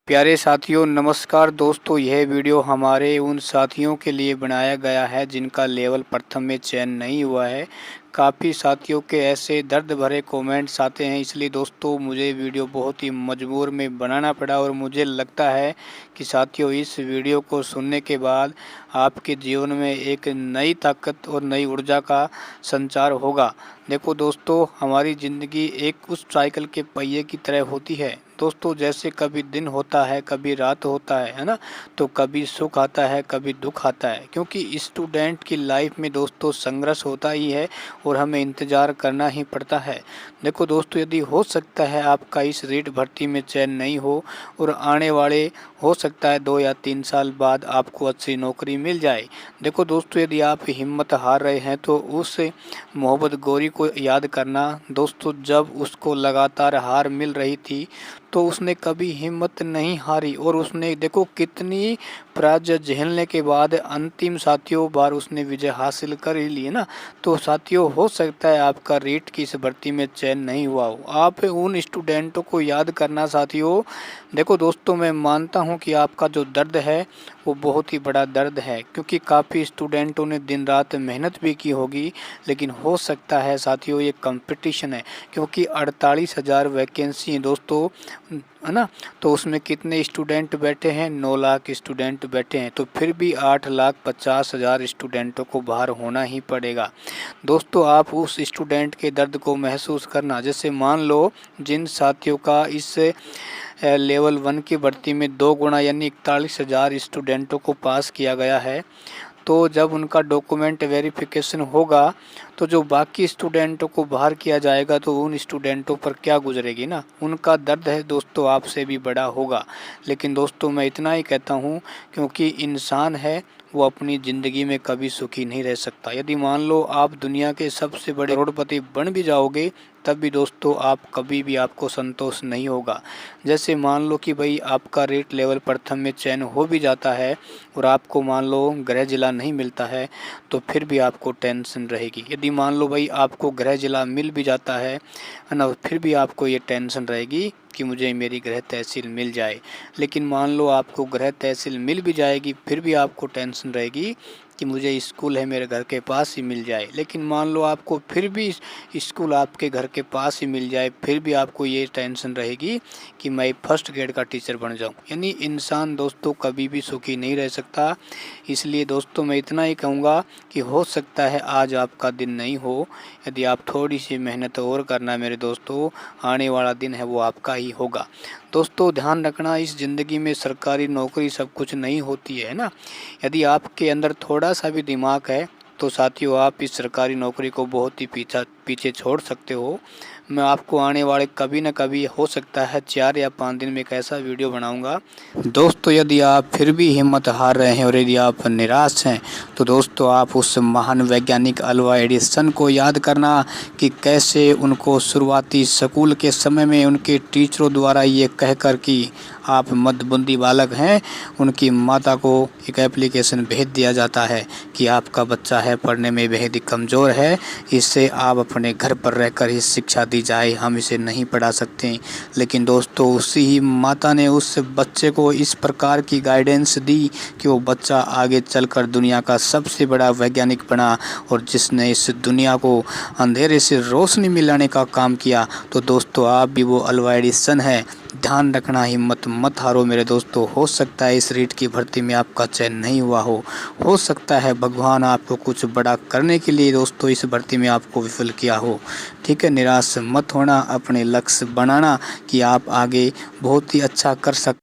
प्यारे साथियों नमस्कार दोस्तों, यह वीडियो हमारे उन साथियों के लिए बनाया गया है जिनका लेवल प्रथम में चयन नहीं हुआ है। काफ़ी साथियों के ऐसे दर्द भरे कमेंट्स आते हैं, इसलिए दोस्तों मुझे वीडियो बहुत ही मजबूर में बनाना पड़ा और मुझे लगता है कि साथियों इस वीडियो को सुनने के बाद आपके जीवन में एक नई ताकत और नई ऊर्जा का संचार होगा। देखो दोस्तों, हमारी ज़िंदगी एक उस साइकिल के पहिए की तरह होती है दोस्तों। जैसे कभी दिन होता है, कभी रात होता है ना। तो कभी सुख आता है, कभी दुख आता है, क्योंकि स्टूडेंट की लाइफ में दोस्तों संघर्ष होता ही है और हमें इंतज़ार करना ही पड़ता है। देखो दोस्तों, यदि हो सकता है आपका इस रीट भर्ती में चयन नहीं हो और आने वाले हो सकता है 2 या 3 साल बाद आपको अच्छी नौकरी मिल जाए। देखो दोस्तों, यदि आप हिम्मत हार रहे हैं तो उस मोहब्बत गौरी को याद करना दोस्तों। जब उसको लगातार हार मिल रही थी तो उसने कभी हिम्मत नहीं हारी और उसने देखो कितनी पराजय झेलने के बाद अंतिम साथियों बार उसने विजय हासिल कर ही ली ना। तो साथियों, हो सकता है आपका रीट की इस भर्ती में चयन नहीं हुआ हो। आप उन स्टूडेंटों को याद करना साथियों। देखो दोस्तों, मैं मानता हूं कि आपका जो दर्द है वो बहुत ही बड़ा दर्द है, क्योंकि काफ़ी स्टूडेंटों ने दिन रात मेहनत भी की होगी। लेकिन हो सकता है साथियों ये कंपटीशन है, क्योंकि 48,000 वैकेंसी है दोस्तों, है ना। तो उसमें कितने स्टूडेंट बैठे हैं? 9 लाख स्टूडेंट बैठे हैं। तो फिर भी 8,50,000 स्टूडेंटों को बाहर होना ही पड़ेगा दोस्तों। आप उस स्टूडेंट के दर्द को महसूस करना। जैसे मान लो जिन साथियों का इस लेवल 1 की भर्ती में 2 गुना यानी 41,000 स्टूडेंटों को पास किया गया है, तो जब उनका डॉक्यूमेंट वेरिफिकेशन होगा तो जो बाकी स्टूडेंटों को बाहर किया जाएगा तो उन स्टूडेंटों पर क्या गुजरेगी ना। उनका दर्द है दोस्तों आपसे भी बड़ा होगा। लेकिन दोस्तों मैं इतना ही कहता हूँ, क्योंकि इंसान है वो अपनी ज़िंदगी में कभी सुखी नहीं रह सकता। यदि मान लो आप दुनिया के सबसे बड़े करोड़पति बन भी जाओगे तब भी दोस्तों आप कभी भी आपको संतोष नहीं होगा। जैसे मान लो कि भाई आपका रेट लेवल प्रथम में चयन हो भी जाता है और आपको मान लो गृह जिला नहीं मिलता है तो फिर भी आपको टेंशन रहेगी। यदि मान लो भाई आपको गृह जिला मिल भी जाता है ना, फिर भी आपको ये टेंशन रहेगी कि मुझे मेरी गृह तहसील मिल जाए। लेकिन मान लो आपको गृह तहसील मिल भी जाएगी फिर भी आपको टेंशन रहेगी कि मुझे स्कूल है मेरे घर के पास ही मिल जाए। लेकिन मान लो आपको फिर भी स्कूल आपके घर के पास ही मिल जाए, फिर भी आपको ये टेंशन रहेगी कि मैं फर्स्ट ग्रेड का टीचर बन जाऊं। यानी इंसान दोस्तों कभी भी सुखी नहीं रह सकता। इसलिए दोस्तों मैं इतना ही कहूँगा कि हो सकता है आज आपका दिन नहीं हो, यदि आप थोड़ी सी मेहनत और करना मेरे दोस्तों, आने वाला दिन है वो आपका ही होगा। दोस्तों ध्यान रखना, इस ज़िंदगी में सरकारी नौकरी सब कुछ नहीं होती है ना। यदि आपके अंदर थोड़ा सा भी दिमाग है तो साथियों आप इस सरकारी नौकरी को बहुत ही पीछे छोड़ सकते हो। मैं आपको आने वाले कभी न कभी हो सकता है 4 या 5 दिन में एक ऐसा वीडियो बनाऊंगा दोस्तों। यदि आप फिर भी हिम्मत हार रहे हैं और यदि आप निराश हैं तो दोस्तों आप उस महान वैज्ञानिक अल्वा एडिसन को याद करना कि कैसे उनको शुरुआती स्कूल के समय में उनके टीचरों द्वारा ये कहकर कि आप मदबुंदी बालक हैं, उनकी माता को एक एप्लीकेशन भेज दिया जाता है कि आपका बच्चा है पढ़ने में बेहद ही कमज़ोर है, इससे आप अपने घर पर रहकर ही शिक्षा दी जाए, हम इसे नहीं पढ़ा सकते। लेकिन दोस्तों उसी ही माता ने उस बच्चे को इस प्रकार की गाइडेंस दी कि वो बच्चा आगे चलकर दुनिया का सबसे बड़ा वैज्ञानिक बना और जिसने इस दुनिया को अंधेरे से रोशनी में लाने का काम किया। तो दोस्तों आप भी वो अल्वा एडिसन है। ध्यान रखना, हिम्मत मत हारो मेरे दोस्तों। हो सकता है इस रीट की भर्ती में आपका चयन नहीं हुआ हो सकता है भगवान आपको कुछ बड़ा करने के लिए दोस्तों इस भर्ती में आपको विफल किया हो। ठीक है, निराश मत होना, अपने लक्ष्य बनाना कि आप आगे बहुत ही अच्छा कर सकते